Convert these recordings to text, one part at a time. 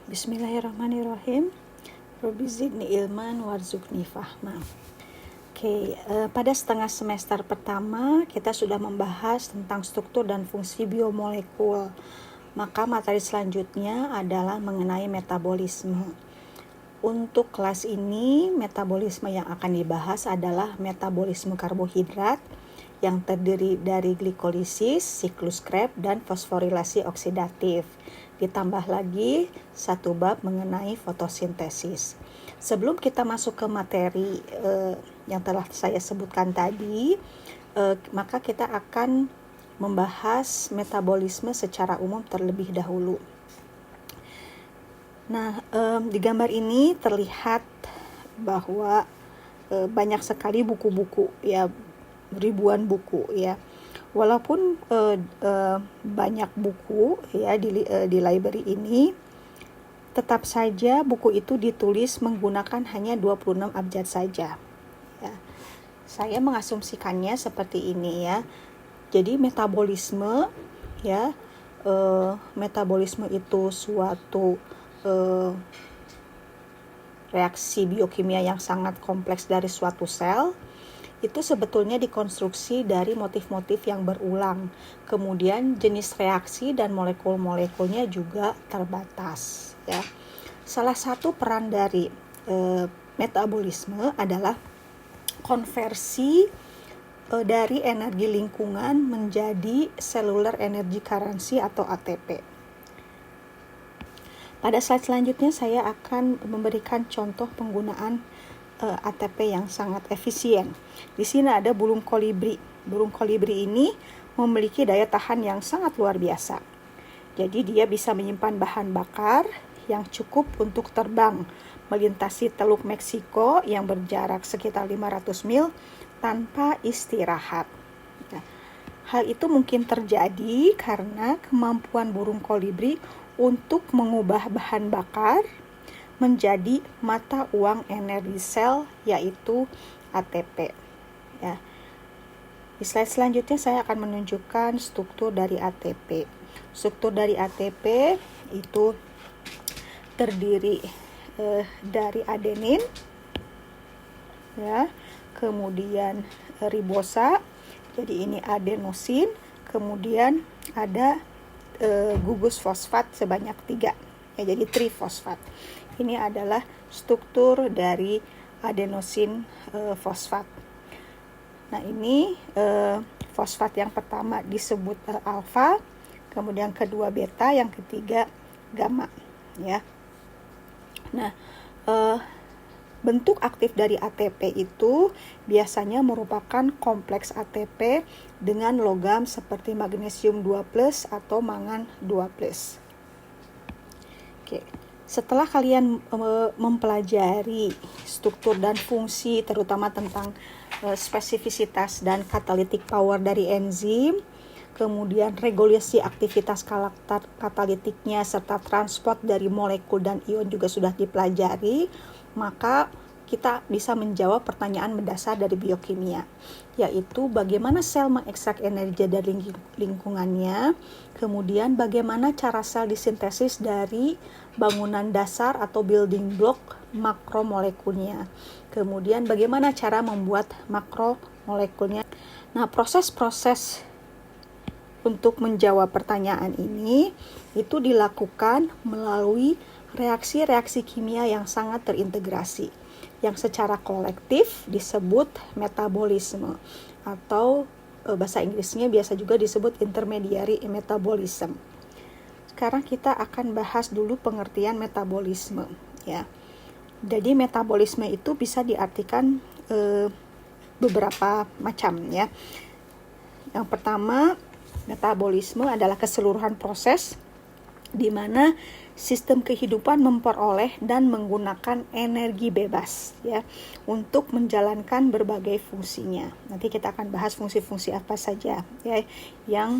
Bismillahirrahmanirrahim. Rabbi zidni ilman warzuqni fahma. Pada setengah semester pertama kita sudah membahas tentang struktur dan fungsi biomolekul. Maka materi selanjutnya adalah mengenai metabolisme. Untuk kelas ini, metabolisme yang akan dibahas adalah metabolisme karbohidrat yang terdiri dari glikolisis, siklus Krebs, dan fosforilasi oksidatif. Ditambah lagi satu bab mengenai fotosintesis. Sebelum kita masuk ke materi yang telah saya sebutkan tadi, maka kita akan membahas metabolisme secara umum terlebih dahulu. Nah, di gambar ini terlihat bahwa banyak sekali buku-buku, ya, ribuan buku, ya. Walaupun banyak buku, ya, di library ini, tetap saja buku itu ditulis menggunakan hanya 26 abjad saja. Ya. Saya mengasumsikannya seperti ini, ya. Jadi metabolisme, ya, metabolisme itu suatu reaksi biokimia yang sangat kompleks dari suatu sel. Itu sebetulnya dikonstruksi dari motif-motif yang berulang. Kemudian jenis reaksi dan molekul-molekulnya juga terbatas, ya. Salah satu peran dari metabolisme adalah konversi dari energi lingkungan menjadi cellular energy currency atau ATP. Pada slide selanjutnya saya akan memberikan contoh penggunaan ATP yang sangat efisien. Di sini ada burung kolibri. Burung kolibri ini memiliki daya tahan yang sangat luar biasa. Jadi dia bisa menyimpan bahan bakar yang cukup untuk terbang melintasi Teluk Meksiko yang berjarak sekitar 500 mil tanpa istirahat. Nah, hal itu mungkin terjadi karena kemampuan burung kolibri untuk mengubah bahan bakar menjadi mata uang energi sel, yaitu ATP. Ya. Di slide selanjutnya saya akan menunjukkan struktur dari ATP. Struktur dari ATP itu terdiri dari adenin, ya, kemudian ribosa, jadi ini adenosin, kemudian ada gugus fosfat sebanyak 3, ya, jadi trifosfat. Ini adalah struktur dari adenosin fosfat. Nah, ini fosfat yang pertama disebut alfa, kemudian kedua beta, yang ketiga gamma, ya. Nah, bentuk aktif dari ATP itu biasanya merupakan kompleks ATP dengan logam seperti magnesium 2+ atau mangan 2+. Oke. Setelah kalian mempelajari struktur dan fungsi, terutama tentang spesifisitas dan catalytic power dari enzim, kemudian regulasi aktivitas katalitiknya, serta transport dari molekul dan ion juga sudah dipelajari, maka kita bisa menjawab pertanyaan mendasar dari biokimia, yaitu bagaimana sel mengekstrak energi dari lingkungannya, kemudian bagaimana cara sel disintesis dari bangunan dasar atau building block makromolekulnya, kemudian bagaimana cara membuat makromolekulnya. Nah, proses-proses untuk menjawab pertanyaan ini itu dilakukan melalui reaksi-reaksi kimia yang sangat terintegrasi, yang secara kolektif disebut metabolisme, atau bahasa Inggrisnya biasa juga disebut intermediary metabolism. Sekarang kita akan bahas dulu pengertian metabolisme, ya. Jadi metabolisme itu bisa diartikan beberapa macam, ya. Yang pertama, metabolisme adalah keseluruhan proses di mana sistem kehidupan memperoleh dan menggunakan energi bebas, ya, untuk menjalankan berbagai fungsinya. Nanti kita akan bahas fungsi-fungsi apa saja, ya, yang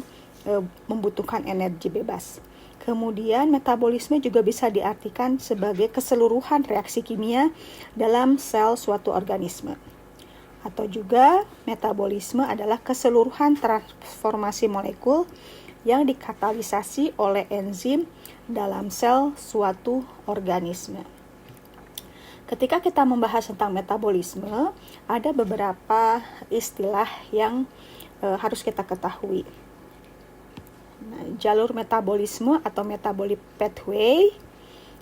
membutuhkan energi bebas. Kemudian metabolisme juga bisa diartikan sebagai keseluruhan reaksi kimia dalam sel suatu organisme. Atau juga metabolisme adalah keseluruhan transformasi molekul yang dikatalisasi oleh enzim dalam sel suatu organisme. Ketika kita membahas tentang metabolisme, ada beberapa istilah yang harus kita ketahui. Nah, jalur metabolisme atau metabolic pathway,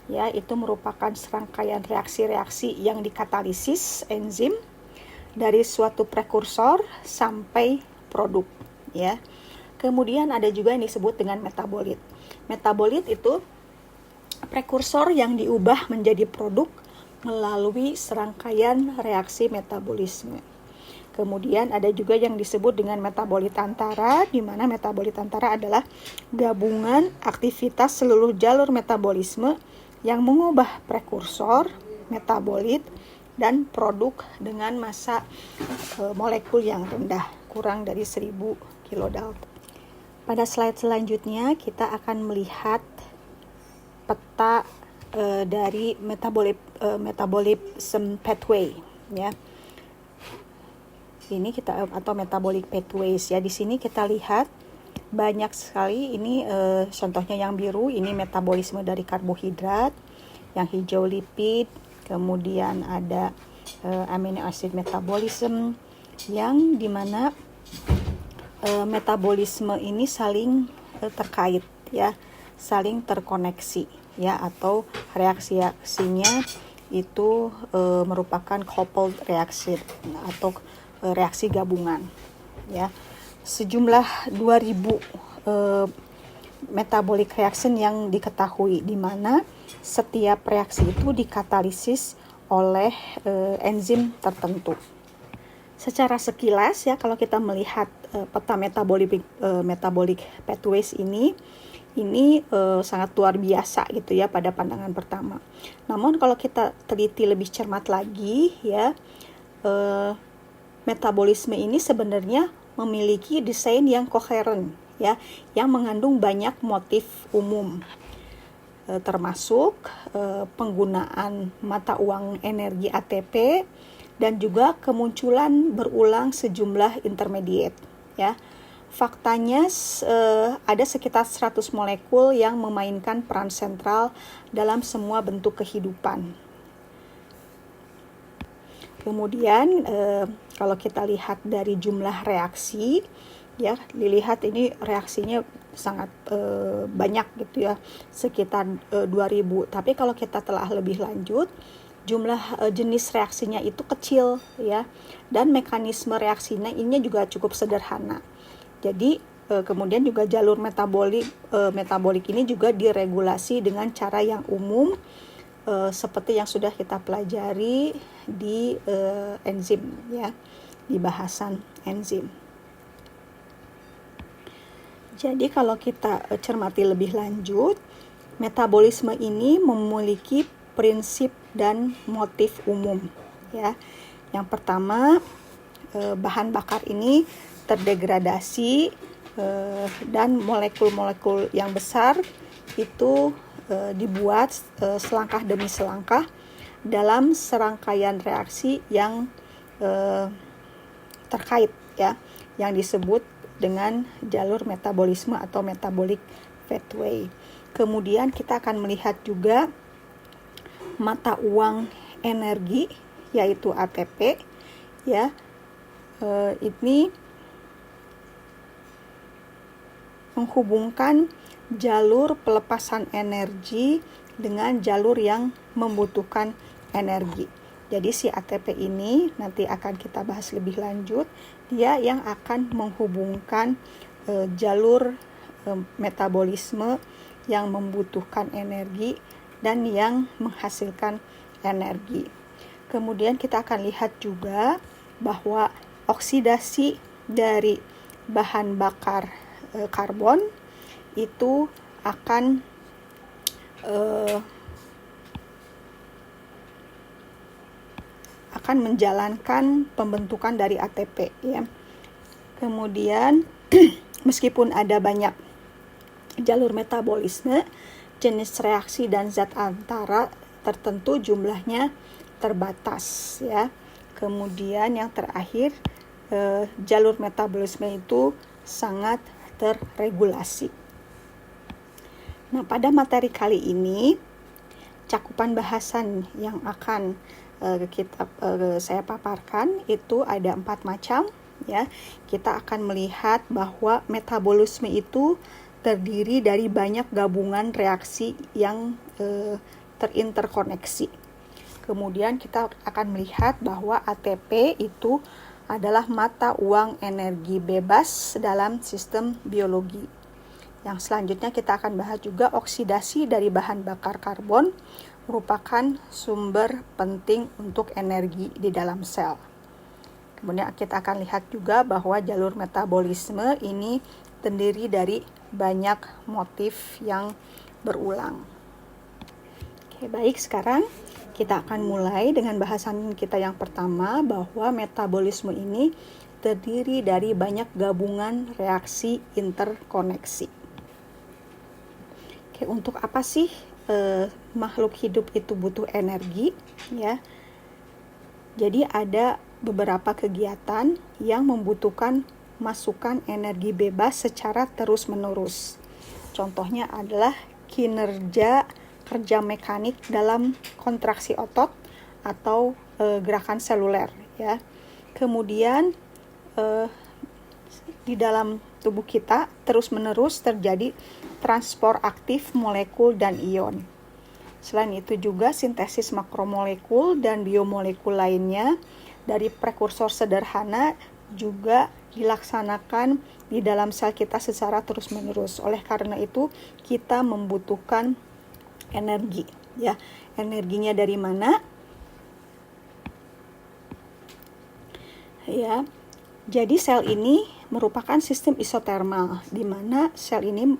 ya, itu merupakan serangkaian reaksi-reaksi yang dikatalisis enzim dari suatu prekursor sampai produk, ya. Kemudian ada juga yang disebut dengan metabolit. Metabolit itu prekursor yang diubah menjadi produk melalui serangkaian reaksi metabolisme. Kemudian ada juga yang disebut dengan metabolit antara, di mana metabolit antara adalah gabungan aktivitas seluruh jalur metabolisme yang mengubah prekursor, metabolit, dan produk dengan massa molekul yang rendah, kurang dari 1000 kilodalton. Pada slide selanjutnya kita akan melihat peta dari metabolism pathway, ya. Ini kita atau metabolic pathways, ya. Di sini kita lihat banyak sekali. Ini contohnya yang biru, ini metabolisme dari karbohidrat, yang hijau lipid, kemudian ada amino acid metabolism, yang dimana metabolisme ini saling terkait, ya, saling terkoneksi, ya, atau reaksi-reaksinya itu merupakan coupled reaction atau reaksi gabungan, ya. Sejumlah 2000 metabolic reaction yang diketahui, di mana setiap reaksi itu dikatalisis oleh enzim tertentu. Secara sekilas, ya, kalau kita melihat peta metabolic pathways ini sangat luar biasa gitu, ya, pada pandangan pertama. Namun kalau kita teliti lebih cermat lagi, ya, metabolisme ini sebenarnya memiliki desain yang koheren, ya, yang mengandung banyak motif umum, termasuk penggunaan mata uang energi ATP dan juga kemunculan berulang sejumlah intermediate, ya. Faktanya ada sekitar 100 molekul yang memainkan peran sentral dalam semua bentuk kehidupan. Kemudian kalau kita lihat dari jumlah reaksi, ya, dilihat ini reaksinya sangat banyak gitu, ya, sekitar 2000. Tapi kalau kita telah lebih lanjut, jumlah jenis reaksinya itu kecil, ya, dan mekanisme reaksinya ini juga cukup sederhana. Jadi kemudian juga jalur metabolik ini juga diregulasi dengan cara yang umum, seperti yang sudah kita pelajari di enzim, ya, di bahasan enzim. Jadi kalau kita cermati lebih lanjut, metabolisme ini memiliki prinsip dan motif umum, ya. Yang pertama, bahan bakar ini terdegradasi dan molekul-molekul yang besar itu dibuat selangkah demi selangkah dalam serangkaian reaksi yang terkait, ya, yang disebut dengan jalur metabolisme atau metabolic pathway. Kemudian kita akan melihat juga mata uang energi, yaitu ATP, ya. Ini menghubungkan jalur pelepasan energi dengan jalur yang membutuhkan energi. Jadi si ATP ini nanti akan kita bahas lebih lanjut, dia yang akan menghubungkan jalur metabolisme yang membutuhkan energi dan yang menghasilkan energi. Kemudian kita akan lihat juga bahwa oksidasi dari bahan bakar karbon itu akan menjalankan pembentukan dari ATP, ya. Kemudian meskipun ada banyak jalur metabolisme, jenis reaksi dan zat antara tertentu jumlahnya terbatas, ya. Kemudian yang terakhir, jalur metabolisme itu sangat terregulasi. Nah, pada materi kali ini cakupan bahasan yang akan saya paparkan itu ada 4 macam ya. Kita akan melihat bahwa metabolisme itu terdiri dari banyak gabungan reaksi yang terinterkoneksi. Kemudian kita akan melihat bahwa ATP itu adalah mata uang energi bebas dalam sistem biologi. Yang selanjutnya kita akan bahas juga oksidasi dari bahan bakar karbon merupakan sumber penting untuk energi di dalam sel. Kemudian kita akan lihat juga bahwa jalur metabolisme ini terdiri dari banyak motif yang berulang. Oke, baik, sekarang kita akan mulai dengan bahasan kita yang pertama, bahwa metabolisme ini terdiri dari banyak gabungan reaksi interkoneksi. Oke, untuk apa sih makhluk hidup itu butuh energi ya? Jadi ada beberapa kegiatan yang membutuhkan masukan energi bebas secara terus-menerus. Contohnya adalah kerja mekanik dalam kontraksi otot atau gerakan seluler ya. Kemudian di dalam tubuh kita terus-menerus terjadi transport aktif molekul dan ion. Selain itu juga sintesis makromolekul dan biomolekul lainnya dari prekursor sederhana juga dilaksanakan di dalam sel kita secara terus-menerus. Oleh karena itu kita membutuhkan energi ya. Energinya dari mana? Ya. Jadi sel ini merupakan sistem isotermal di mana sel ini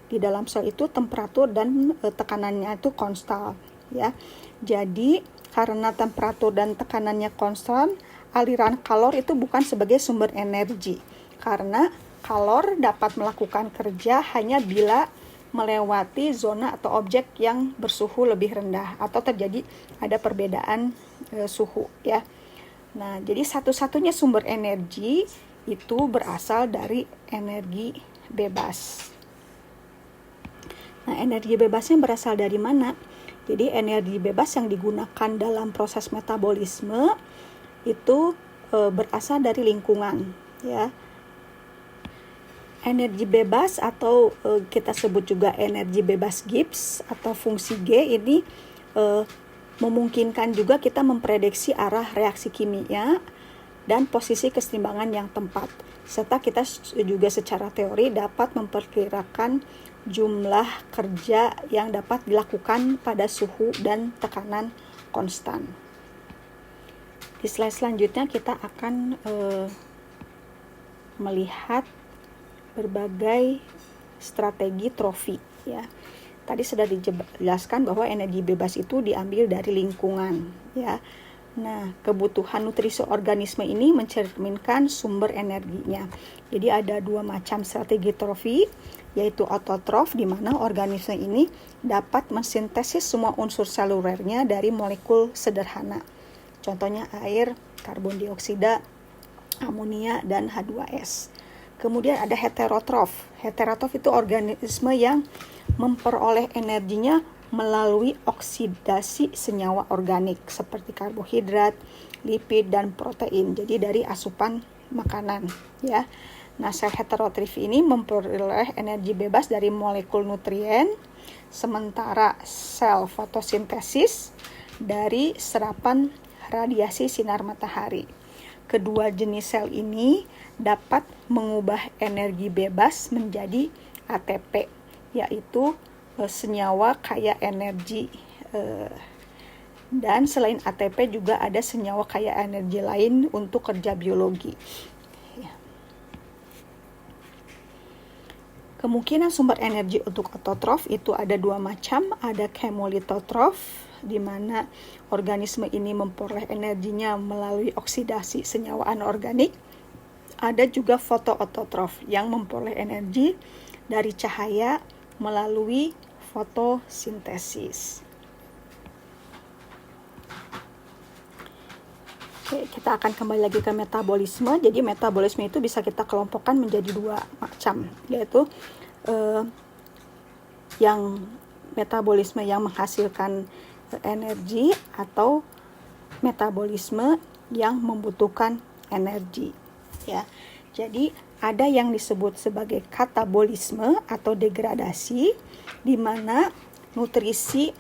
di dalam sel itu temperatur dan tekanannya itu konstan ya. Jadi karena temperatur dan tekanannya konstan, aliran kalor itu bukan sebagai sumber energi. Karena kalor dapat melakukan kerja hanya bila melewati zona atau objek yang bersuhu lebih rendah atau terjadi ada perbedaan suhu ya. Nah, jadi satu-satunya sumber energi itu berasal dari energi bebas. Nah, energi bebasnya berasal dari mana? Jadi energi bebas yang digunakan dalam proses metabolisme itu berasal dari lingkungan ya. Energi bebas atau kita sebut juga energi bebas Gibbs atau fungsi G ini memungkinkan juga kita memprediksi arah reaksi kimia dan posisi keseimbangan yang tepat. Serta kita juga secara teori dapat memperkirakan jumlah kerja yang dapat dilakukan pada suhu dan tekanan konstan. Di slide selanjutnya kita akan melihat berbagai strategi trofi ya. Tadi sudah dijelaskan bahwa energi bebas itu diambil dari lingkungan ya. Nah, kebutuhan nutrisi organisme ini mencerminkan sumber energinya. Jadi ada 2 macam strategi trofi, yaitu autotrof di mana organisme ini dapat mensintesis semua unsur selulernya dari molekul sederhana. Contohnya air, karbon dioksida, amonia dan H2S. Kemudian ada heterotrof. Heterotrof itu organisme yang memperoleh energinya melalui oksidasi senyawa organik seperti karbohidrat, lipid, dan protein. Jadi dari asupan makanan ya. Nah, sel heterotrof ini memperoleh energi bebas dari molekul nutrien, sementara sel fotosintesis dari serapan radiasi sinar matahari. Kedua jenis sel ini dapat mengubah energi bebas menjadi ATP, yaitu senyawa kaya energi. Dan selain ATP juga ada senyawa kaya energi lain untuk kerja biologi. Kemungkinan sumber energi untuk autotrof itu ada 2 macam, ada chemolitotrof di mana organisme ini memperoleh energinya melalui oksidasi senyawa anorganik. Ada juga fotoautotrof yang memperoleh energi dari cahaya melalui fotosintesis. Oke, kita akan kembali lagi ke metabolisme. Jadi metabolisme itu bisa kita kelompokkan menjadi dua macam, yaitu yang metabolisme yang menghasilkan energi atau metabolisme yang membutuhkan energi, ya. Jadi ada yang disebut sebagai katabolisme atau degradasi, di mana nutrisi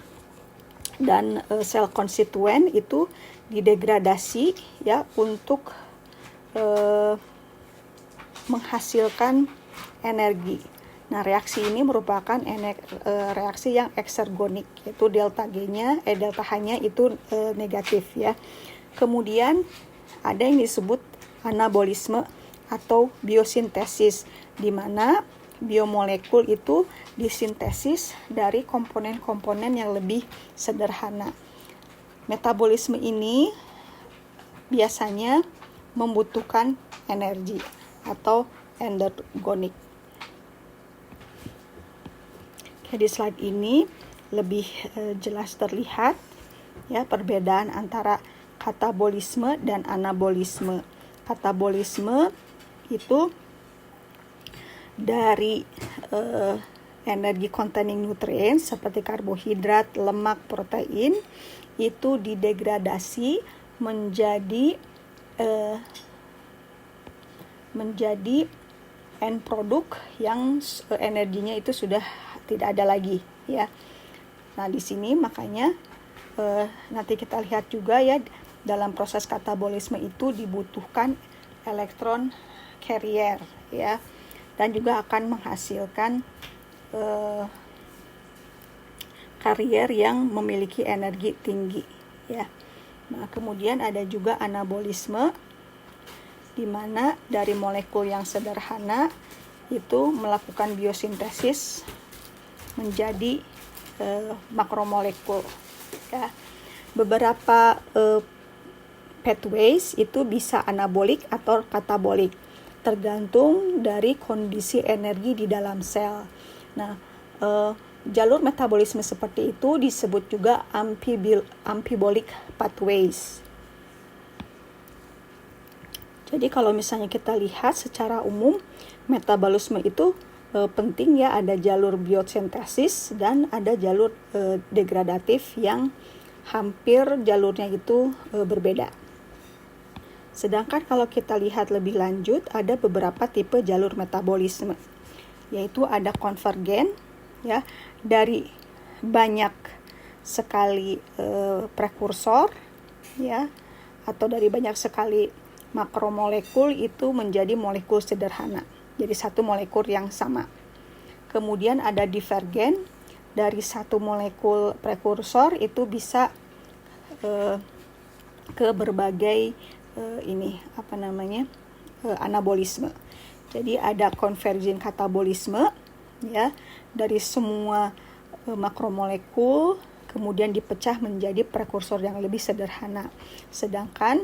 dan sel konstituen itu didegradasi, ya, untuk menghasilkan energi. Nah, reaksi ini merupakan reaksi yang eksergonik, yaitu delta H-nya itu negatif, ya. Kemudian ada yang disebut anabolisme atau biosintesis, di mana biomolekul itu disintesis dari komponen-komponen yang lebih sederhana. Metabolisme ini biasanya membutuhkan energi atau endogonik. Di slide ini lebih jelas terlihat, ya, perbedaan antara katabolisme dan anabolisme. Katabolisme itu dari energi containing nutrients seperti karbohidrat, lemak, protein itu didegradasi menjadi end product yang energinya itu sudah tidak ada lagi, ya. Nah, di sini makanya nanti kita lihat juga, ya, dalam proses katabolisme itu dibutuhkan elektron carrier, ya, dan juga akan menghasilkan karier yang memiliki energi tinggi, ya. Nah, kemudian ada juga anabolisme, di mana dari molekul yang sederhana itu melakukan biosintesis menjadi makromolekul, ya. Beberapa pathways itu bisa anabolik atau katabolik, tergantung dari kondisi energi di dalam sel. Nah, jalur metabolisme seperti itu disebut juga amphibolik pathways. Jadi kalau misalnya kita lihat secara umum, metabolisme itu penting, ya, ada jalur biosintesis dan ada jalur degradatif yang hampir jalurnya itu berbeda. Sedangkan kalau kita lihat lebih lanjut, ada beberapa tipe jalur metabolisme, yaitu ada konvergen, ya, dari banyak sekali prekursor, ya, atau dari banyak sekali makromolekul itu menjadi molekul sederhana, jadi satu molekul yang sama. Kemudian ada divergen, dari satu molekul prekursor itu bisa ke berbagai anabolisme. Jadi ada konvergen katabolisme, ya, dari semua makromolekul kemudian dipecah menjadi prekursor yang lebih sederhana. Sedangkan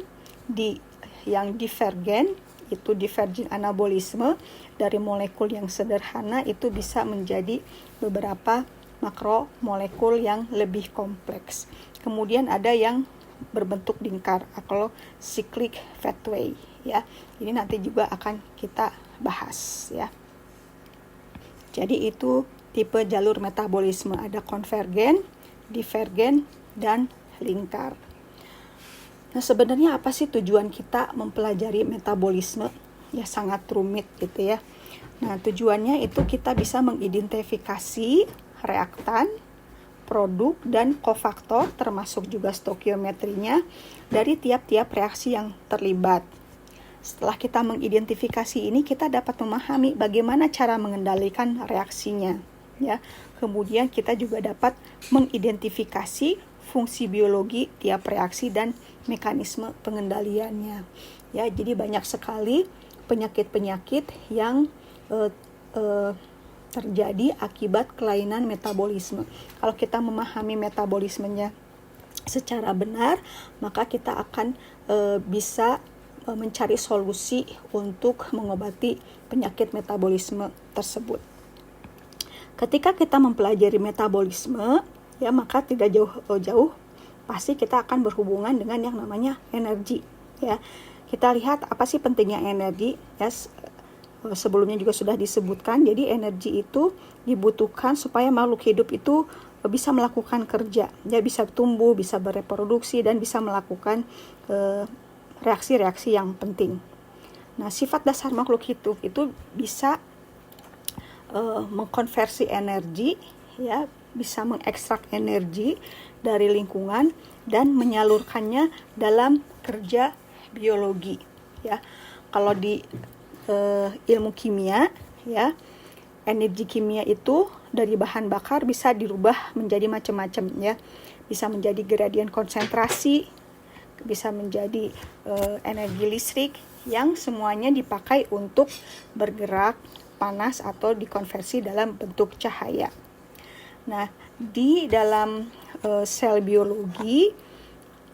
yang divergen itu divergen anabolisme, dari molekul yang sederhana itu bisa menjadi beberapa makromolekul yang lebih kompleks. Kemudian ada yang berbentuk lingkar atau cyclic pathway, ya. Ini nanti juga akan kita bahas, ya. Jadi itu tipe jalur metabolisme, ada konvergen, divergen, dan lingkar. Nah, sebenarnya apa sih tujuan kita mempelajari metabolisme? Ya, sangat rumit gitu, ya. Nah, tujuannya itu kita bisa mengidentifikasi reaktan, produk, dan kofaktor, termasuk juga stokiometrinya dari tiap-tiap reaksi yang terlibat. Setelah kita mengidentifikasi ini, kita dapat memahami bagaimana cara mengendalikan reaksinya, ya. Kemudian kita juga dapat mengidentifikasi fungsi biologi tiap reaksi dan mekanisme pengendaliannya, ya. Jadi banyak sekali penyakit-penyakit yang terjadi akibat kelainan metabolisme. Kalau kita memahami metabolismenya secara benar, maka kita akan bisa mencari solusi untuk mengobati penyakit metabolisme tersebut. Ketika kita mempelajari metabolisme, ya, maka tidak jauh-jauh pasti kita akan berhubungan dengan yang namanya energi, ya. Kita lihat apa sih pentingnya energi, ya. Sebelumnya juga sudah disebutkan. Jadi energi itu dibutuhkan supaya makhluk hidup itu bisa melakukan kerja, dia bisa tumbuh, bisa bereproduksi, dan bisa melakukan reaksi-reaksi yang penting. Nah, sifat dasar makhluk hidup itu bisa mengkonversi energi, ya, bisa mengekstrak energi dari lingkungan dan menyalurkannya dalam kerja biologi, ya. Kalau di ilmu kimia, ya, energi kimia itu dari bahan bakar bisa dirubah menjadi macam-macam, ya. Bisa menjadi gradien konsentrasi, bisa menjadi energi listrik yang semuanya dipakai untuk bergerak, panas, atau dikonversi dalam bentuk cahaya. Nah, di dalam sel biologi,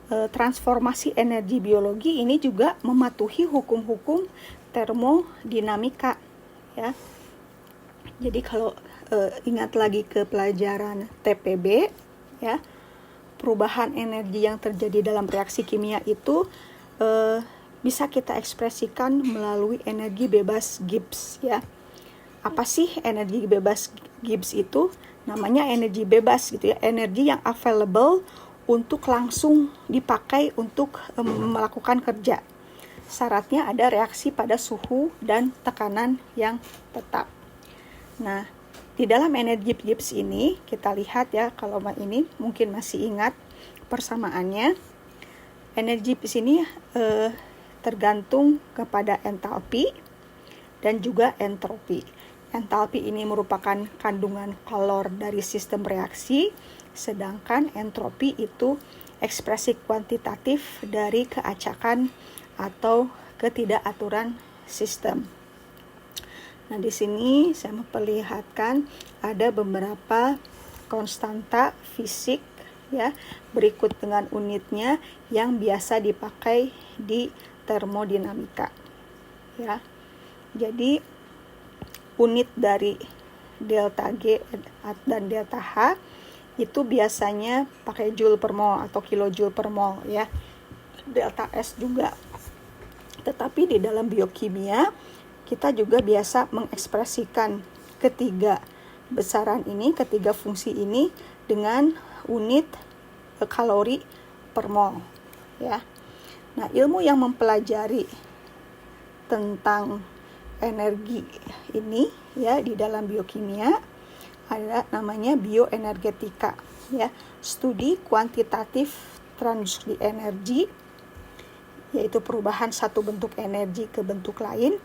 transformasi energi biologi ini juga mematuhi hukum-hukum termodinamika, ya. Jadi kalau ingat lagi ke pelajaran TPB, ya, perubahan energi yang terjadi dalam reaksi kimia itu bisa kita ekspresikan melalui energi bebas Gibbs, ya. Apa sih energi bebas Gibbs itu? Namanya energi bebas gitu, ya, energi yang available untuk langsung dipakai untuk melakukan kerja. Syaratnya ada reaksi pada suhu dan tekanan yang tetap. Nah, di dalam energi Gibbs ini kita lihat, ya, kalau ini mungkin masih ingat persamaannya. Energi Gibbs ini tergantung kepada entalpi dan juga entropi. Entalpi ini merupakan kandungan kalor dari sistem reaksi, sedangkan entropi itu ekspresi kuantitatif dari keacakan atau ketidakaturan sistem. Nah, di sini saya memperlihatkan ada beberapa konstanta fisik, ya, berikut dengan unitnya yang biasa dipakai di termodinamika, ya. Jadi unit dari delta G dan delta H itu biasanya pakai joule per mol atau kilojoule per mol, ya. Delta S juga. Tetapi di dalam biokimia kita juga biasa mengekspresikan ketiga besaran ini, ketiga fungsi ini dengan unit kalori per mol, ya. Nah, ilmu yang mempelajari tentang energi ini, ya, di dalam biokimia ada namanya bioenergetika, ya, studi kuantitatif transduksi energi, yaitu perubahan satu bentuk energi ke bentuk lain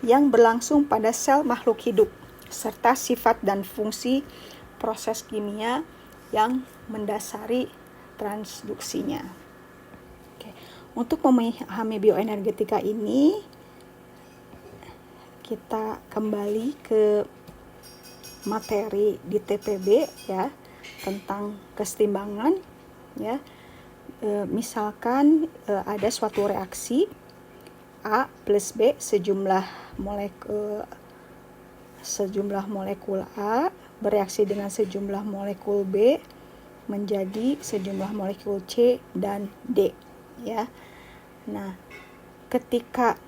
yang berlangsung pada sel makhluk hidup serta sifat dan fungsi proses kimia yang mendasari transduksinya. Oke. Untuk memahami bioenergetika ini, kita kembali ke materi di TPB, ya, tentang kesetimbangan, ya. Misalkan ada suatu reaksi A plus B sejumlah molekul A bereaksi dengan sejumlah molekul B menjadi sejumlah molekul C dan D, ya. Nah, ketika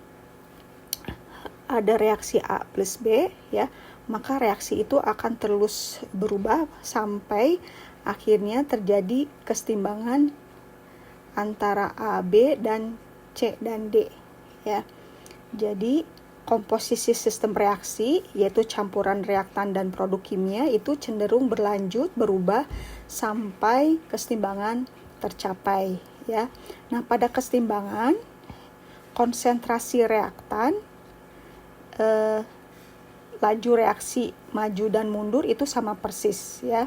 ada reaksi A plus B, ya, maka reaksi itu akan terus berubah sampai akhirnya terjadi kesetimbangan antara A, B, dan C dan D, ya. Jadi komposisi sistem reaksi, yaitu campuran reaktan dan produk kimia, itu cenderung berubah sampai kesetimbangan tercapai, ya. Nah, pada kesetimbangan konsentrasi reaktan, laju reaksi maju dan mundur itu sama persis, ya.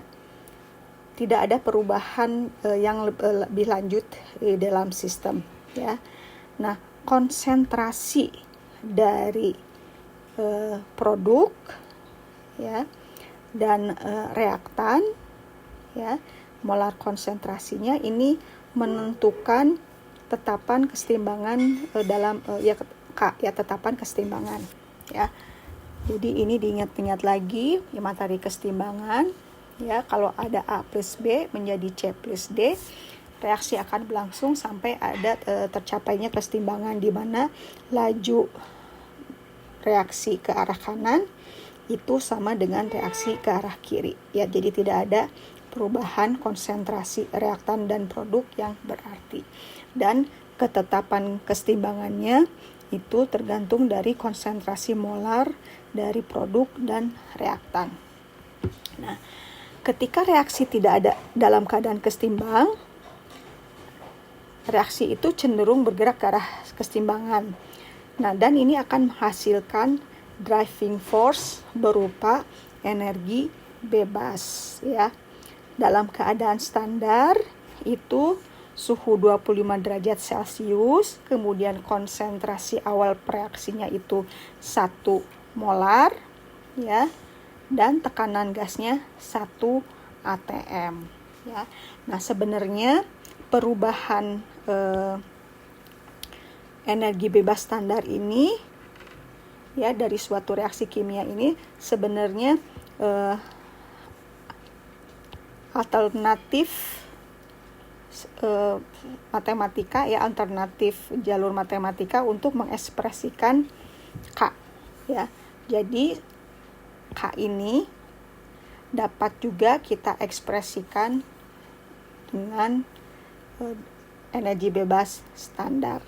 Tidak ada perubahan yang lebih lanjut di dalam sistem, ya. Nah, konsentrasi dari produk, ya, dan reaktan, ya, molar konsentrasinya ini menentukan tetapan kesetimbangan dalam tetapan kesetimbangan, ya. Jadi ini diingat-ingat lagi, ya, materi kesetimbangan, ya. Kalau ada A plus B menjadi C plus D, reaksi akan berlangsung sampai ada tercapainya kesetimbangan, di mana laju reaksi ke arah kanan itu sama dengan reaksi ke arah kiri. Ya, jadi tidak ada perubahan konsentrasi reaktan dan produk yang berarti. Dan ketetapan kesetimbangannya itu tergantung dari konsentrasi molar dari produk dan reaktan. Nah, ketika reaksi tidak ada dalam keadaan kesetimbang, reaksi itu cenderung bergerak ke arah kesetimbangan. Nah, dan ini akan menghasilkan driving force berupa energi bebas, ya. Dalam keadaan standar itu suhu 25 derajat Celcius, kemudian konsentrasi awal reaksinya itu 1 molar, ya, dan tekanan gasnya 1 atm, ya. Nah, sebenarnya perubahan energi bebas standar ini, ya, dari suatu reaksi kimia ini sebenarnya alternatif matematika, ya, alternatif jalur matematika untuk mengekspresikan K, ya. Jadi K ini dapat juga kita ekspresikan dengan energi bebas standar.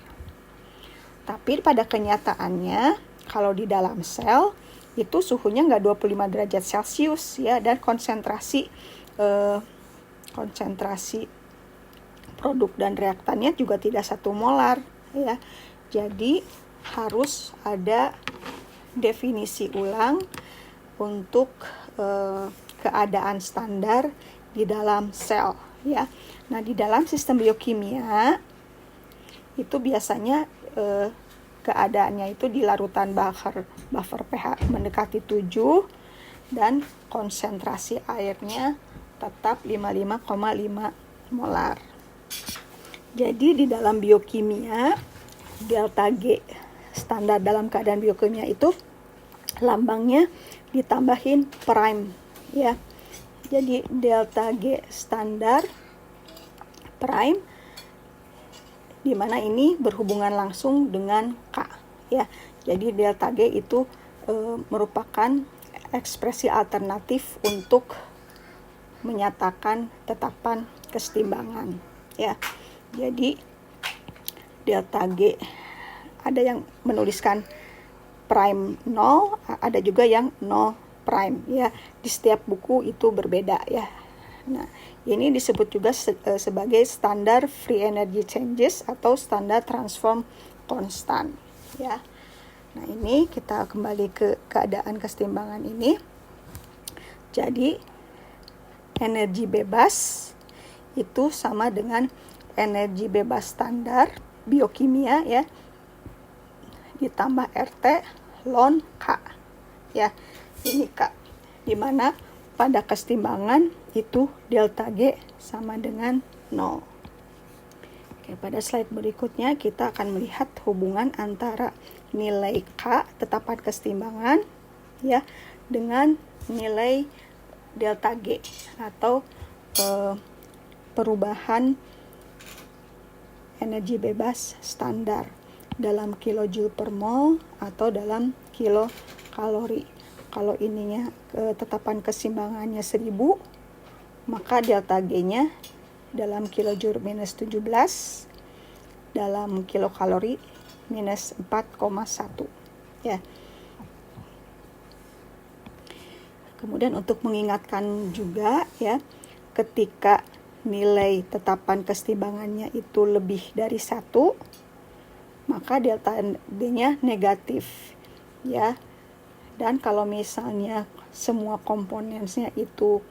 Tapi pada kenyataannya kalau di dalam sel itu suhunya nggak 25 derajat Celcius, ya, dan konsentrasi produk dan reaktannya juga tidak 1 molar, ya. Jadi harus ada definisi ulang untuk keadaan standar di dalam sel, ya. Nah, di dalam sistem biokimia itu biasanya keadaannya itu di larutan buffer pH mendekati 7 dan konsentrasi airnya tetap 55,5 molar. Jadi di dalam biokimia, delta G standar dalam keadaan biokimia itu lambangnya ditambahin prime, ya. Jadi delta G standar prime, di mana ini berhubungan langsung dengan K, ya. Jadi delta G itu merupakan ekspresi alternatif untuk menyatakan tetapan kesetimbangan, ya. Jadi delta G ada yang menuliskan prime 0, ada juga yang 0 prime, ya. Di setiap buku itu berbeda, ya. Nah, ini disebut juga sebagai standar free energy changes atau standar transform constant, ya. Nah, ini kita kembali ke keadaan kesetimbangan ini. Jadi energi bebas itu sama dengan energi bebas standar biokimia, ya, ditambah RT ln K, ya. Ini K, di mana pada kesetimbangan itu delta G sama dengan 0. Oke, pada slide berikutnya kita akan melihat hubungan antara nilai K tetapan kesetimbangan, ya, dengan nilai delta G atau perubahan energi bebas standar dalam kilojoule per mol atau dalam kilokalori. Kalau ininya tetapan keseimbangannya 1000, maka delta G-nya dalam kilojoule minus 17, dalam kilokalori minus 4,1, ya. Kemudian untuk mengingatkan juga, ya, ketika nilai tetapan kesetimbangannya itu lebih dari 1, maka delta D-nya negatif, ya. Dan kalau misalnya semua komponennya itu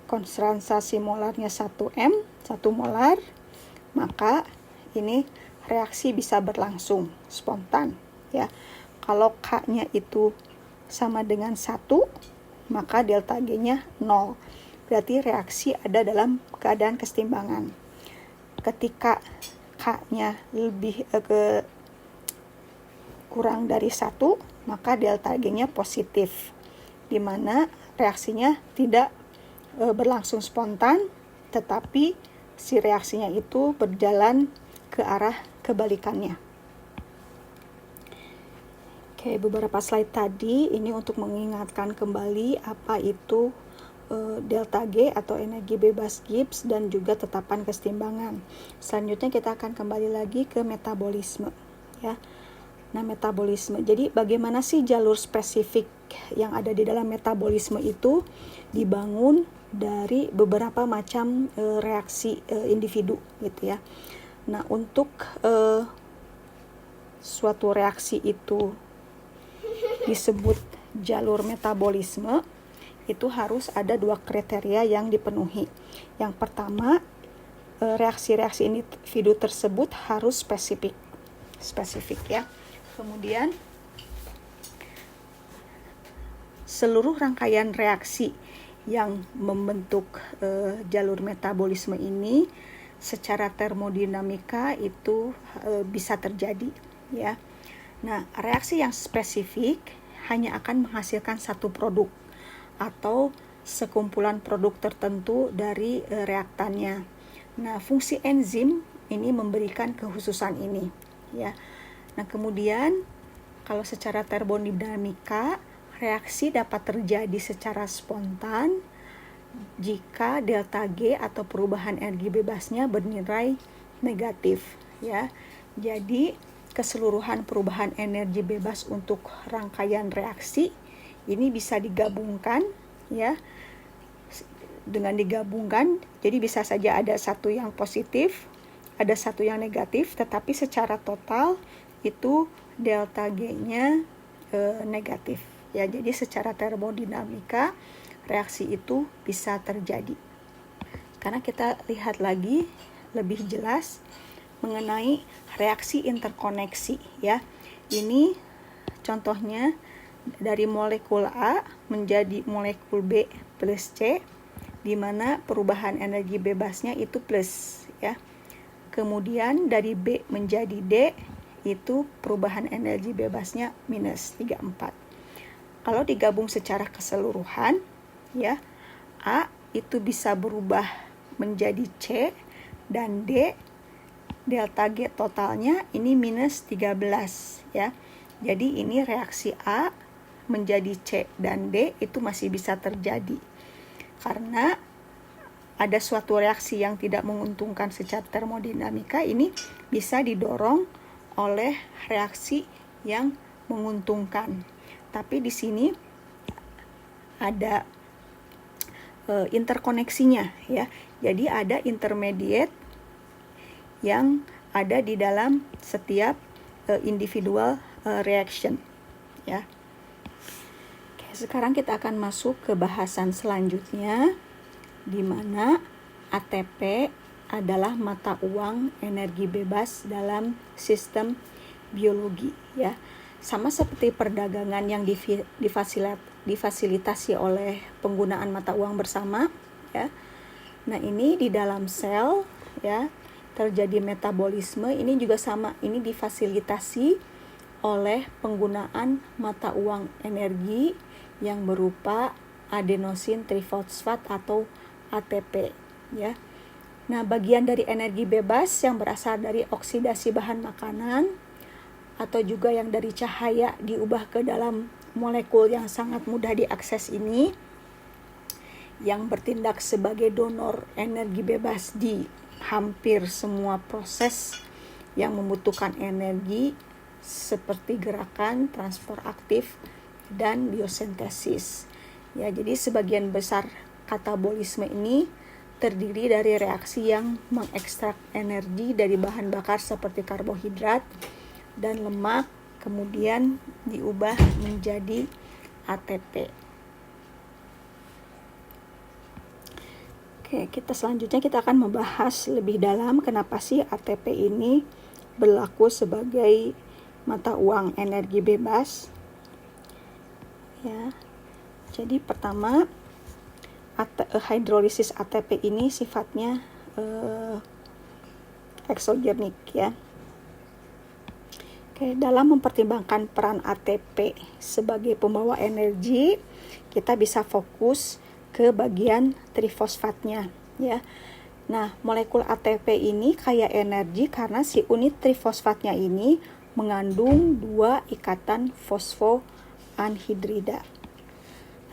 konsentrasi molarnya 1 molar, maka ini reaksi bisa berlangsung spontan, ya. Kalau K-nya itu sama dengan 1, maka delta G-nya 0. Berarti reaksi ada dalam keadaan kesetimbangan. Ketika K-nya kurang dari 1, maka delta G-nya positif, di mana reaksinya tidak berlangsung spontan, tetapi si reaksinya itu berjalan ke arah kebalikannya. Oke, beberapa slide tadi ini untuk mengingatkan kembali apa itu delta G atau energi bebas Gibbs dan juga tetapan kesetimbangan. Selanjutnya kita akan kembali lagi ke metabolisme, ya. Nah, metabolisme. Jadi bagaimana sih jalur spesifik yang ada di dalam metabolisme itu dibangun dari beberapa macam reaksi individu, gitu ya. Nah, untuk suatu reaksi itu disebut jalur metabolisme, itu harus ada 2 kriteria yang dipenuhi. Yang pertama, reaksi-reaksi individu tersebut harus spesifik ya. Kemudian seluruh rangkaian reaksi yang membentuk jalur metabolisme ini secara termodinamika itu bisa terjadi, ya. Nah, reaksi yang spesifik hanya akan menghasilkan satu produk atau sekumpulan produk tertentu dari reaktannya. Nah, fungsi enzim ini memberikan kekhususan ini, ya. Nah, kemudian kalau secara termodinamika, reaksi dapat terjadi secara spontan jika delta G atau perubahan energi bebasnya bernilai negatif, ya. Jadi, keseluruhan perubahan energi bebas untuk rangkaian reaksi ini bisa digabungkan, ya. Dengan digabungkan, jadi bisa saja ada satu yang positif, ada satu yang negatif, tetapi secara total itu delta G-nya negatif, ya. Jadi secara termodinamika reaksi itu bisa terjadi. Karena kita lihat lagi lebih jelas mengenai reaksi interkoneksi, ya. Ini contohnya dari molekul A menjadi molekul B plus C, di mana perubahan energi bebasnya itu plus, ya. Kemudian dari B menjadi D, itu perubahan energi bebasnya minus 34. Kalau digabung secara keseluruhan, ya, A itu bisa berubah menjadi C, dan D delta G totalnya ini minus 13, ya. Jadi ini reaksi A menjadi C dan D itu masih bisa terjadi karena ada suatu reaksi yang tidak menguntungkan secara termodinamika ini bisa didorong oleh reaksi yang menguntungkan. Tapi di sini ada interkoneksinya, ya. Jadi ada intermediate yang ada di dalam setiap individual reaction, ya. Oke, sekarang kita akan masuk ke bahasan selanjutnya, di mana ATP adalah mata uang energi bebas dalam sistem biologi, ya. Sama seperti perdagangan yang difasilitasi oleh penggunaan mata uang bersama, ya. Nah, ini di dalam sel, ya, terjadi metabolisme, ini juga sama, ini difasilitasi oleh penggunaan mata uang energi yang berupa adenosin trifosfat atau ATP, ya. Nah, bagian dari energi bebas yang berasal dari oksidasi bahan makanan atau juga yang dari cahaya diubah ke dalam molekul yang sangat mudah diakses ini, yang bertindak sebagai donor energi bebas di hampir semua proses yang membutuhkan energi seperti gerakan, transfer aktif, dan biosintesis. Ya, jadi sebagian besar katabolisme ini terdiri dari reaksi yang mengekstrak energi dari bahan bakar seperti karbohidrat dan lemak, kemudian diubah menjadi ATP. Oke, selanjutnya kita akan membahas lebih dalam kenapa sih ATP ini berlaku sebagai mata uang energi bebas. Ya. Jadi pertama, hidrolisis ATP ini sifatnya eksogenik, ya. Oke, dalam mempertimbangkan peran ATP sebagai pembawa energi, kita bisa fokus ke bagian trifosfatnya, ya. Nah, molekul ATP ini kaya energi karena si unit trifosfatnya ini mengandung 2 ikatan fosfoanhidrida.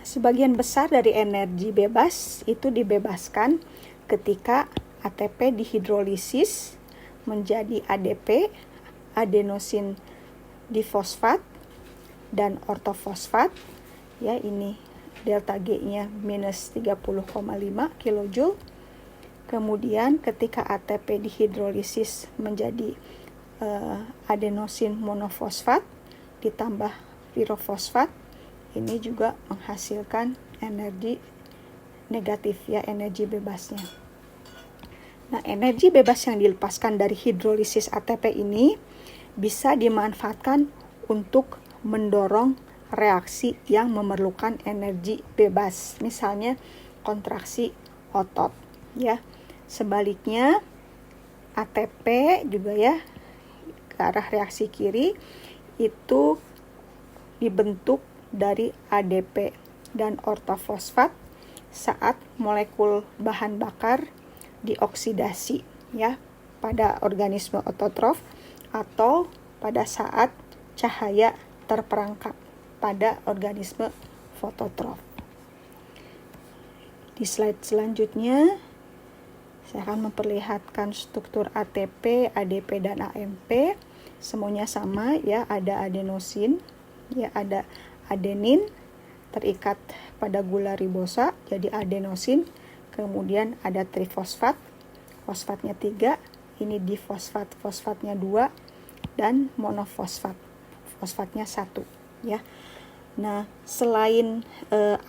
Sebagian besar dari energi bebas itu dibebaskan ketika ATP dihidrolisis menjadi ADP, adenosin difosfat, dan ortofosfat. Ya, ini delta G-nya minus 30,5 kJ. Kemudian ketika ATP dihidrolisis menjadi adenosin monofosfat ditambah pirofosfat, ini juga menghasilkan energi negatif, ya, energi bebasnya. Nah, energi bebas yang dilepaskan dari hidrolisis ATP ini bisa dimanfaatkan untuk mendorong reaksi yang memerlukan energi bebas, misalnya kontraksi otot, ya. Sebaliknya ATP juga, ya, ke arah reaksi kiri itu dibentuk dari ADP dan ortofosfat saat molekul bahan bakar dioksidasi, ya, pada organisme ototrof atau pada saat cahaya terperangkap pada organisme fototrof. Di slide selanjutnya saya akan memperlihatkan struktur ATP, ADP, dan AMP. Semuanya sama, ya, ada adenosin, ya, ada adenin terikat pada gula ribosa jadi adenosin, kemudian ada trifosfat, fosfatnya 3, ini difosfat, fosfatnya 2, dan monofosfat, fosfatnya 1, ya. Nah, selain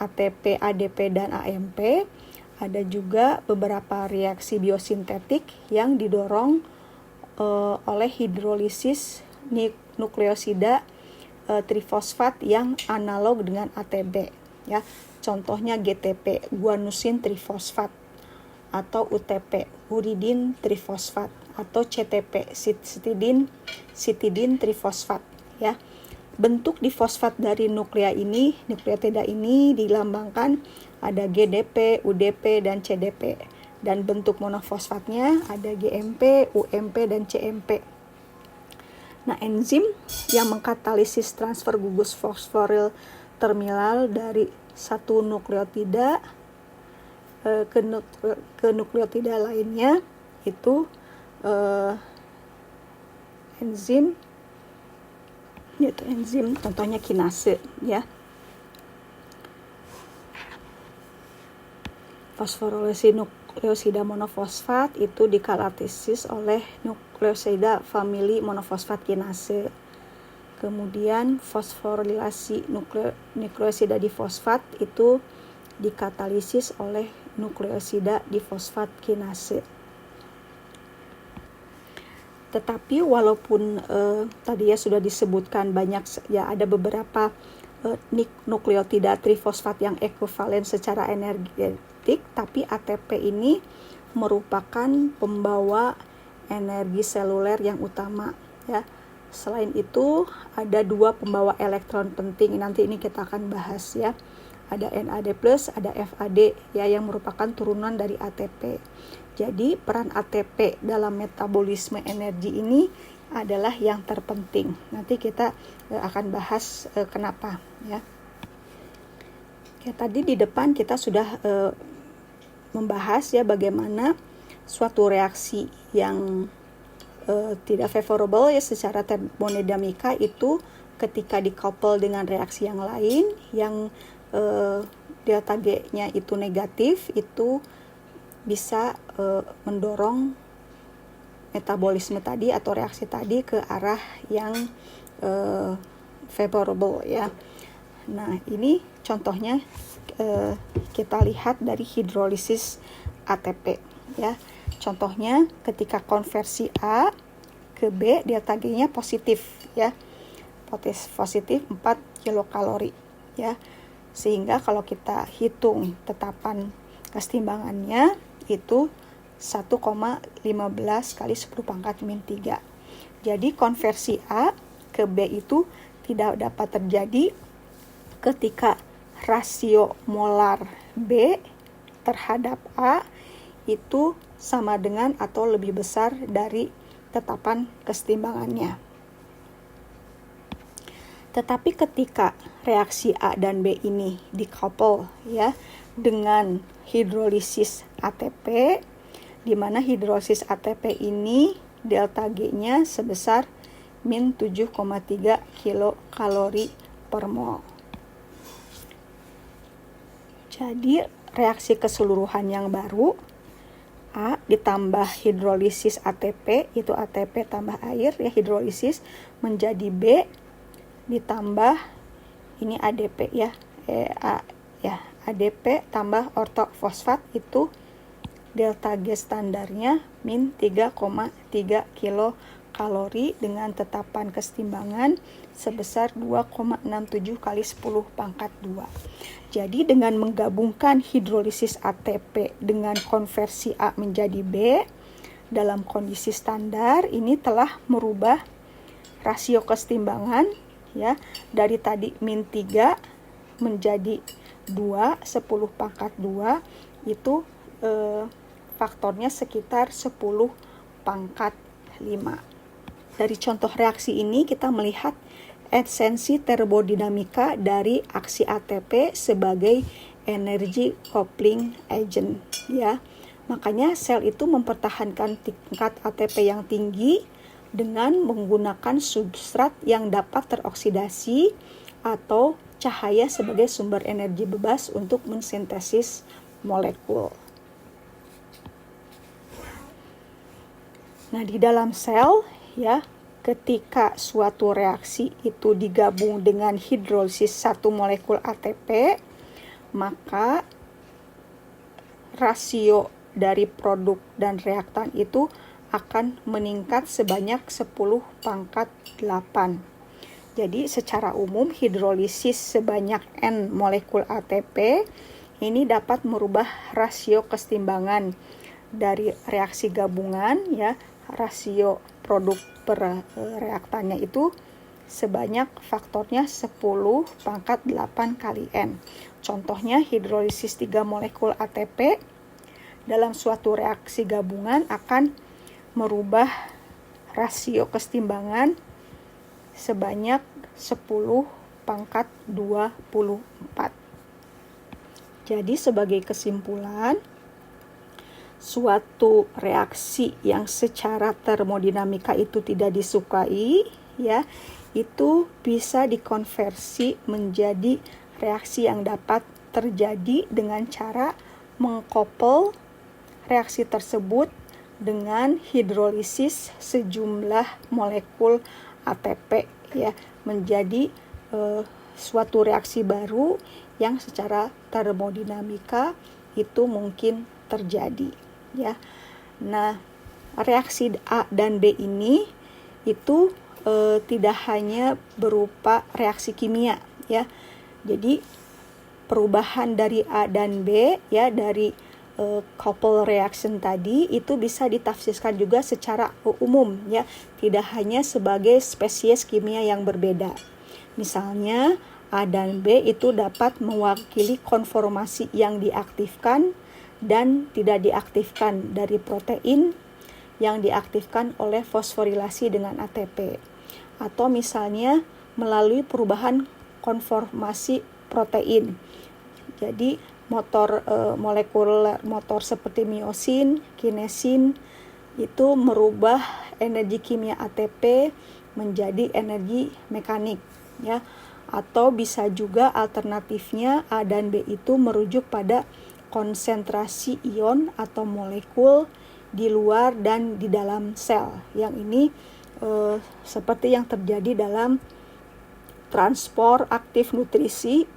ATP, ADP, dan AMP, ada juga beberapa reaksi biosintetik yang didorong oleh hidrolisis nukleosida trifosfat yang analog dengan ATP, ya. Contohnya GTP, guanosin trifosfat, atau UTP, uridin trifosfat, atau CTP, sitidin trifosfat, ya. Bentuk difosfat dari nukleotida ini dilambangkan ada GDP, UDP, dan CDP. Dan bentuk monofosfatnya ada GMP, UMP, dan CMP. Nah, enzim yang mengkatalisis transfer gugus fosforil terminal dari satu nukleotida ke nukleotida lainnya itu enzim, yaitu enzim contohnya kinase, ya. Fosforilysis nukleosida monofosfat itu dikatalisis oleh nukleosida famili monofosfat kinase. Kemudian fosforilasi nukleosida difosfat itu dikatalisis oleh nukleosida difosfat kinase. Tetapi walaupun tadi, ya, sudah disebutkan banyak, ya, ada beberapa nukleotida trifosfat yang ekuivalen secara energetik, tapi ATP ini merupakan pembawa energi seluler yang utama, ya. Selain itu ada 2 pembawa elektron penting, nanti ini kita akan bahas, ya. Ada NAD+, ada FAD, ya, yang merupakan turunan dari ATP. Jadi peran ATP dalam metabolisme energi ini adalah yang terpenting. Nanti kita akan bahas kenapa, ya. Ya, tadi di depan kita sudah membahas, ya, bagaimana suatu reaksi yang tidak favorable, ya, secara termodinamika itu ketika dikouple dengan reaksi yang lain yang delta G-nya itu negatif, itu bisa mendorong metabolisme tadi atau reaksi tadi ke arah yang favorable, ya. Nah, ini contohnya kita lihat dari hidrolisis ATP, ya. Contohnya ketika konversi A ke B, delta G-nya positif, ya. Positif 4 kilokalori, ya. Sehingga kalau kita hitung tetapan kesetimbangannya itu 1,15 kali 10 pangkat min 3. Jadi konversi A ke B itu tidak dapat terjadi ketika rasio molar B terhadap A itu sama dengan atau lebih besar dari tetapan kesetimbangannya. Tetapi ketika reaksi A dan B ini dicouple ya dengan hidrolisis ATP, di mana hidrolisis ATP ini delta G-nya sebesar min 7,3 kilokalori per mol. Jadi reaksi keseluruhan yang baru A ditambah hidrolisis ATP, itu ATP tambah air ya, hidrolisis menjadi B ditambah ini ADP ya, ADP tambah ortofosfat, itu delta G standarnya min 3,3 kilokalori dengan tetapan kesetimbangan sebesar 2,67 kali 10 pangkat 2. Jadi dengan menggabungkan hidrolisis ATP dengan konversi A menjadi B dalam kondisi standar, ini telah merubah rasio kesetimbangan ya dari tadi min 3 menjadi 2, 10 pangkat 2, itu faktornya sekitar 10 pangkat 5. Dari contoh reaksi ini kita melihat esensi termodinamika dari aksi ATP sebagai energy coupling agent ya. Makanya sel itu mempertahankan tingkat ATP yang tinggi dengan menggunakan substrat yang dapat teroksidasi atau cahaya sebagai sumber energi bebas untuk mensintesis molekul. Nah, di dalam sel ya, ketika suatu reaksi itu digabung dengan hidrolisis satu molekul ATP, maka rasio dari produk dan reaktan itu akan meningkat sebanyak 10 pangkat 8. Jadi secara umum hidrolisis sebanyak N molekul ATP ini dapat merubah rasio kesetimbangan dari reaksi gabungan ya, rasio produk per reaktannya itu sebanyak faktornya 10 pangkat 8 kali N. Contohnya hidrolisis 3 molekul ATP dalam suatu reaksi gabungan akan merubah rasio kesetimbangan sebanyak 10 pangkat 24. Jadi sebagai kesimpulan, suatu reaksi yang secara termodinamika itu tidak disukai ya, itu bisa dikonversi menjadi reaksi yang dapat terjadi dengan cara mengkoppel reaksi tersebut dengan hidrolisis sejumlah molekul ATP ya, menjadi suatu reaksi baru yang secara termodinamika itu mungkin terjadi ya. Nah, reaksi A dan B ini itu tidak hanya berupa reaksi kimia ya. Jadi perubahan dari A dan B ya, dari couple reaction tadi itu bisa ditafsirkan juga secara umum ya, tidak hanya sebagai spesies kimia yang berbeda. Misalnya A dan B itu dapat mewakili konformasi yang diaktifkan dan tidak diaktifkan dari protein yang diaktifkan oleh fosforilasi dengan ATP, atau misalnya melalui perubahan konformasi protein. Jadi molekul motor seperti miosin, kinesin itu merubah energi kimia ATP menjadi energi mekanik ya. Atau bisa juga alternatifnya A dan B itu merujuk pada konsentrasi ion atau molekul di luar dan di dalam sel. Yang ini seperti yang terjadi dalam transport aktif nutrisi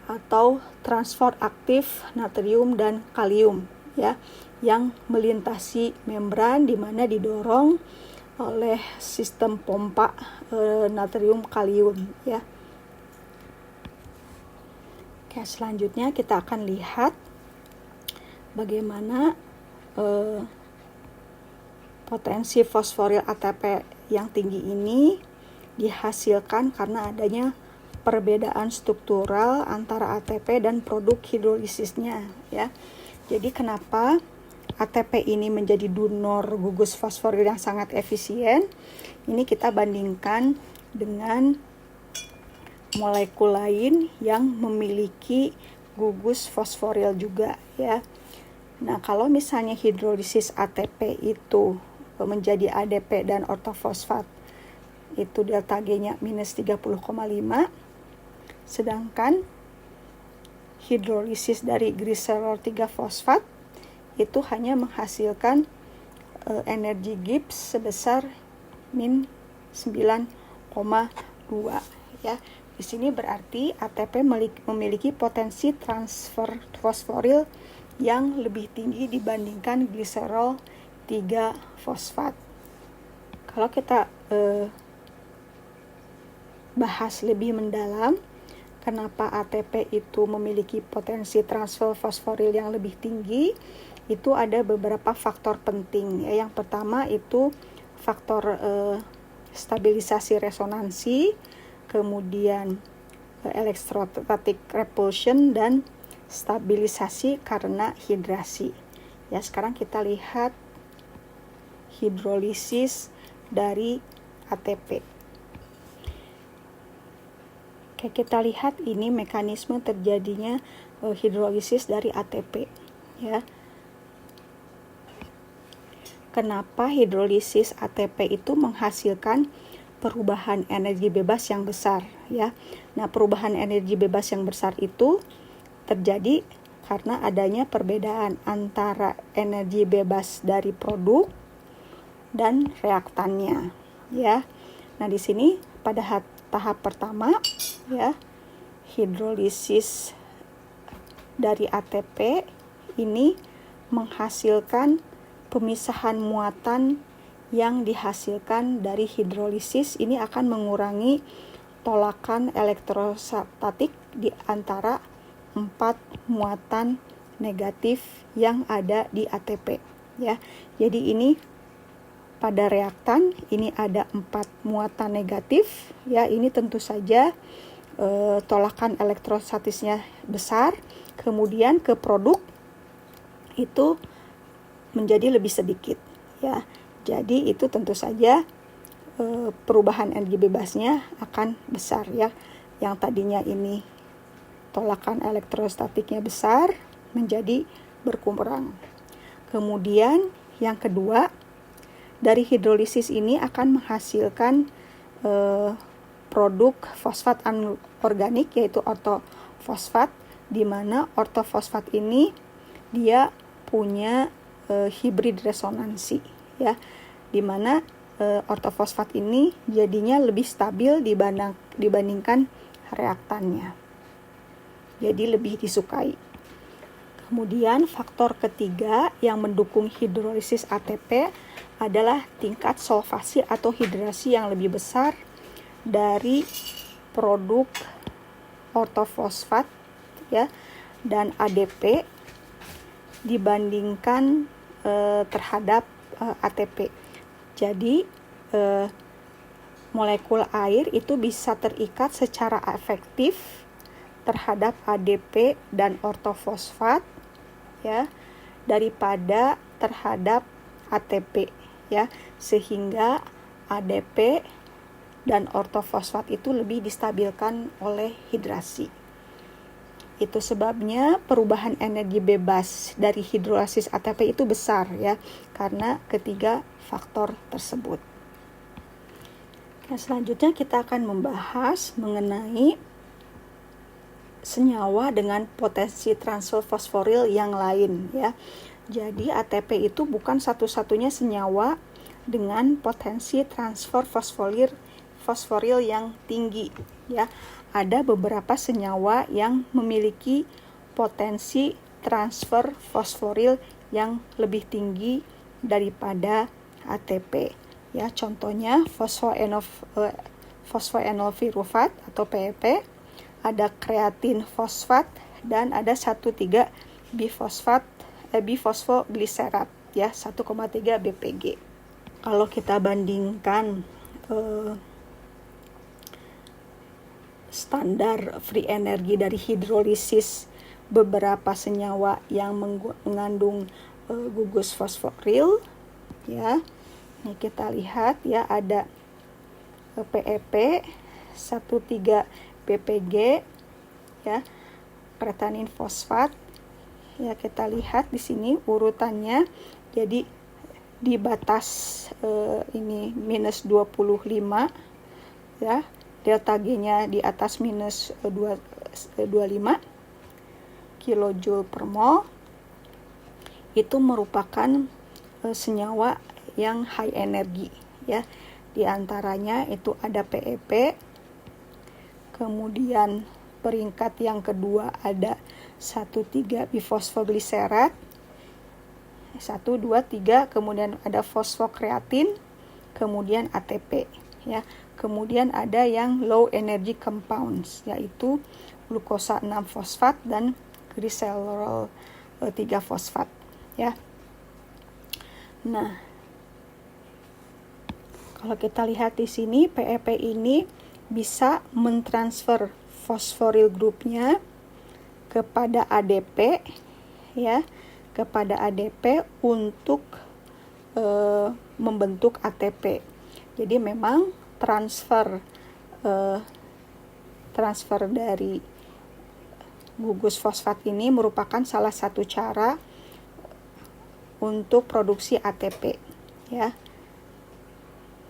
atau transport aktif natrium dan kalium ya, yang melintasi membran di mana didorong oleh sistem pompa natrium kalium ya. Oke, selanjutnya kita akan lihat bagaimana potensi fosforil ATP yang tinggi ini dihasilkan karena adanya perbedaan struktural antara ATP dan produk hidrolisisnya ya. Jadi kenapa ATP ini menjadi donor gugus fosforil yang sangat efisien, ini kita bandingkan dengan molekul lain yang memiliki gugus fosforil juga ya. Nah, kalau misalnya hidrolisis ATP itu menjadi ADP dan ortofosfat, itu delta G-nya minus 30,5, sedangkan hidrolisis dari gliserol 3-fosfat itu hanya menghasilkan energi Gibbs sebesar min 9,2 ya. Di sini berarti ATP memiliki potensi transfer fosforil yang lebih tinggi dibandingkan gliserol 3-fosfat. Kalau kita bahas lebih mendalam, kenapa ATP itu memiliki potensi transfer fosforil yang lebih tinggi, itu ada beberapa faktor penting ya. Yang pertama itu faktor stabilisasi resonansi, kemudian electrostatic repulsion, dan stabilisasi karena hidrasi. Ya, sekarang kita lihat hidrolisis dari ATP. Oke, kita lihat ini mekanisme terjadinya hidrolisis dari ATP ya. Kenapa hidrolisis ATP itu menghasilkan perubahan energi bebas yang besar ya. Nah, perubahan energi bebas yang besar itu terjadi karena adanya perbedaan antara energi bebas dari produk dan reaktannya ya. Nah, di sini pada tahap pertama ya, hidrolisis dari ATP ini menghasilkan pemisahan muatan yang dihasilkan dari hidrolisis ini akan mengurangi tolakan elektrostatik di antara 4 muatan negatif yang ada di ATP ya. Jadi ini pada reaktan ini ada 4 muatan negatif ya. Ini tentu saja tolakan elektrostatisnya besar, kemudian ke produk itu menjadi lebih sedikit ya. Jadi itu tentu saja perubahan energi bebasnya akan besar ya. Yang tadinya ini tolakan elektrostatiknya besar menjadi berkurang. Kemudian yang kedua, dari hidrolisis ini akan menghasilkan produk fosfat anorganik yaitu ortofosfat, di mana ortofosfat ini dia punya hibrid resonansi ya, di mana ortofosfat ini jadinya lebih stabil dibandingkan reaktannya, jadi lebih disukai. Kemudian faktor ketiga yang mendukung hidrolisis ATP adalah tingkat solvasi atau hidrasi yang lebih besar dari produk ortofosfat ya dan ADP dibandingkan terhadap ATP. Jadi molekul air itu bisa terikat secara efektif terhadap ADP dan ortofosfat ya daripada terhadap ATP ya, sehingga ADP dan ortofosfat itu lebih distabilkan oleh hidrasi. Itu sebabnya perubahan energi bebas dari hidrolisis ATP itu besar ya, karena ketiga faktor tersebut. Nah, selanjutnya kita akan membahas mengenai senyawa dengan potensi transfer fosforil yang lain ya. Jadi ATP itu bukan satu-satunya senyawa dengan potensi transfer fosforil yang tinggi ya. Ada beberapa senyawa yang memiliki potensi transfer fosforil yang lebih tinggi daripada ATP ya. Contohnya fosfoenolvirufat atau PEP, ada kreatin fosfat, dan ada 1,3 bifosfogliserat ya, 1,3 BPG. Kalau kita bandingkan standar free energi dari hidrolisis beberapa senyawa yang mengandung gugus fosforil ya. Ini kita lihat ya, ada PEP 13 PPG ya, kreatinin fosfat ya. Kita lihat di sini urutannya, jadi di batas ini minus 25 ya, delta G-nya di atas minus 25 kilojoule per mol. Itu merupakan senyawa yang high energy ya. Di antaranya itu ada PEP. Kemudian peringkat yang kedua ada 1,3 bifosfogliserat. 1, 2, 3, kemudian ada fosfokreatin, kemudian ATP ya. Kemudian ada yang low energy compounds, yaitu glukosa 6 fosfat dan glycerol 3 fosfat ya. Nah, kalau kita lihat di sini, PEP ini bisa mentransfer fosforil grupnya kepada ADP ya, kepada ADP untuk membentuk ATP. Jadi memang transfer dari gugus fosfat ini merupakan salah satu cara untuk produksi ATP ya.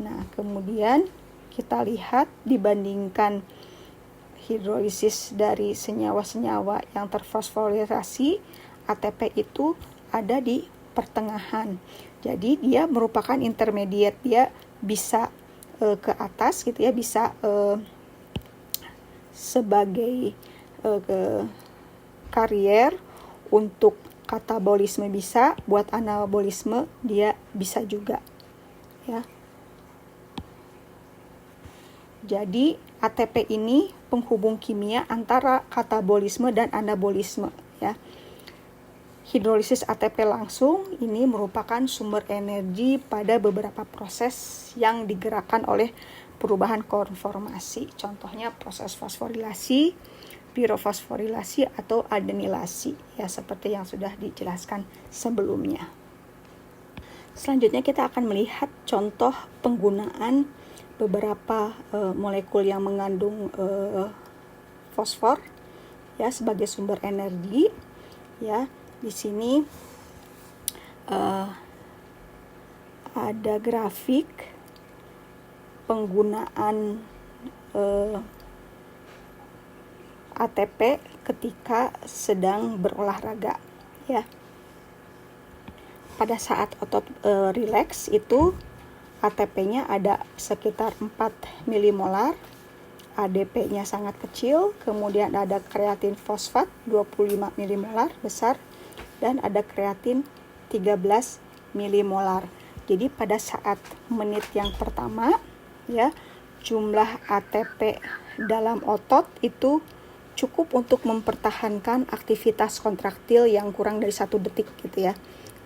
Nah, kemudian kita lihat dibandingkan hidrolisis dari senyawa-senyawa yang terfosforilasi, ATP itu ada di pertengahan. Jadi dia merupakan intermediate, dia bisa ke atas gitu ya, bisa sebagai karier untuk katabolisme, bisa buat anabolisme dia bisa juga ya. Jadi ATP ini penghubung kimia antara katabolisme dan anabolisme ya. Hidrolisis ATP langsung ini merupakan sumber energi pada beberapa proses yang digerakkan oleh perubahan konformasi. Contohnya proses fosforilasi, pirofosforilasi atau adenilasi ya, seperti yang sudah dijelaskan sebelumnya. Selanjutnya kita akan melihat contoh penggunaan beberapa molekul yang mengandung fosfor ya sebagai sumber energi ya. Di sini ada grafik penggunaan ATP ketika sedang berolahraga ya. Pada saat otot rileks itu ATP-nya ada sekitar 4 milimolar, ADP-nya sangat kecil, kemudian ada kreatin fosfat 25 milimolar besar, dan ada kreatin 13 milimolar. Jadi pada saat menit yang pertama ya, jumlah ATP dalam otot itu cukup untuk mempertahankan aktivitas kontraktil yang kurang dari 1 detik gitu ya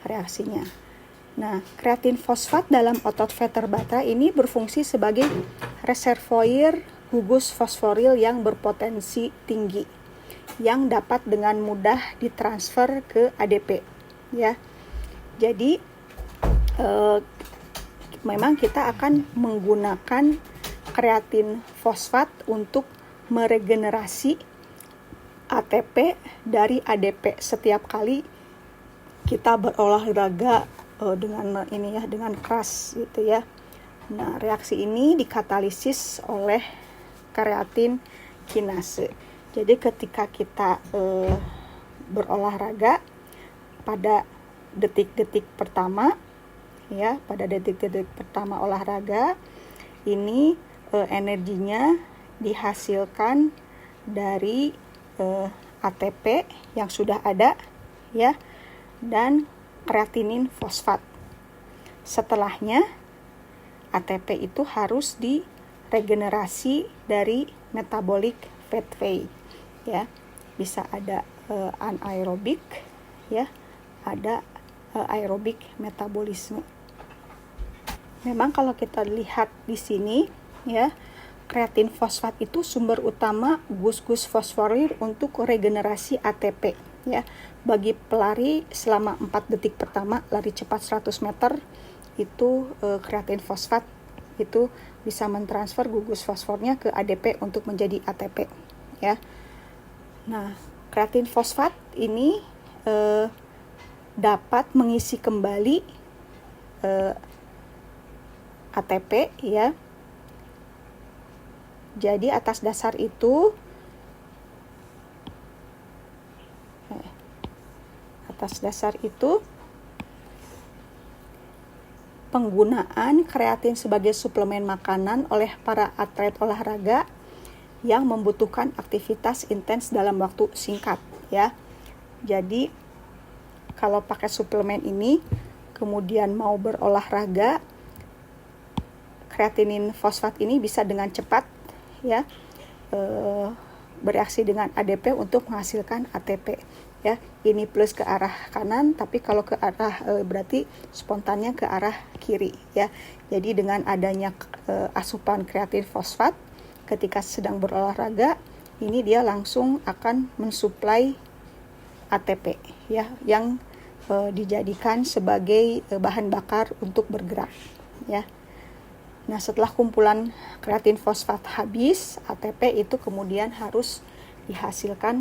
reaksinya. Nah, kreatin fosfat dalam otot vertebrata ini berfungsi sebagai reservoir gugus fosforil yang berpotensi tinggi yang dapat dengan mudah ditransfer ke ADP ya. Jadi memang kita akan menggunakan kreatin fosfat untuk meregenerasi ATP dari ADP setiap kali kita berolahraga dengan keras gitu ya. Nah, reaksi ini dikatalisis oleh kreatin kinase. Jadi ketika kita berolahraga pada detik-detik pertama ya, pada detik-detik pertama olahraga ini energinya dihasilkan dari ATP yang sudah ada ya, dan kreatinin fosfat. Setelahnya ATP itu harus diregenerasi dari metabolic pathway ya. Bisa ada anaerobik ya, ada aerobik metabolisme. Memang kalau kita lihat di sini ya, kreatin fosfat itu sumber utama gus-gus fosforil untuk regenerasi ATP ya. Bagi pelari selama 4 detik pertama lari cepat 100 meter itu kreatin fosfat itu bisa mentransfer gugus fosfornya ke ADP untuk menjadi ATP, ya. Nah, kreatin fosfat ini dapat mengisi kembali ATP, ya. Jadi atas dasar itu penggunaan kreatin sebagai suplemen makanan oleh para atlet olahraga yang membutuhkan aktivitas intens dalam waktu singkat, ya. Jadi kalau pakai suplemen ini kemudian mau berolahraga, kreatinin fosfat ini bisa dengan cepat, ya, bereaksi dengan ADP untuk menghasilkan ATP, ya. Ini plus ke arah kanan, tapi kalau ke arah berarti spontannya ke arah kiri, ya. Jadi dengan adanya asupan kreatin fosfat ketika sedang berolahraga, ini dia langsung akan mensuplai ATP, ya, yang dijadikan sebagai bahan bakar untuk bergerak, ya. Nah, setelah kumpulan kreatin fosfat habis, ATP itu kemudian harus dihasilkan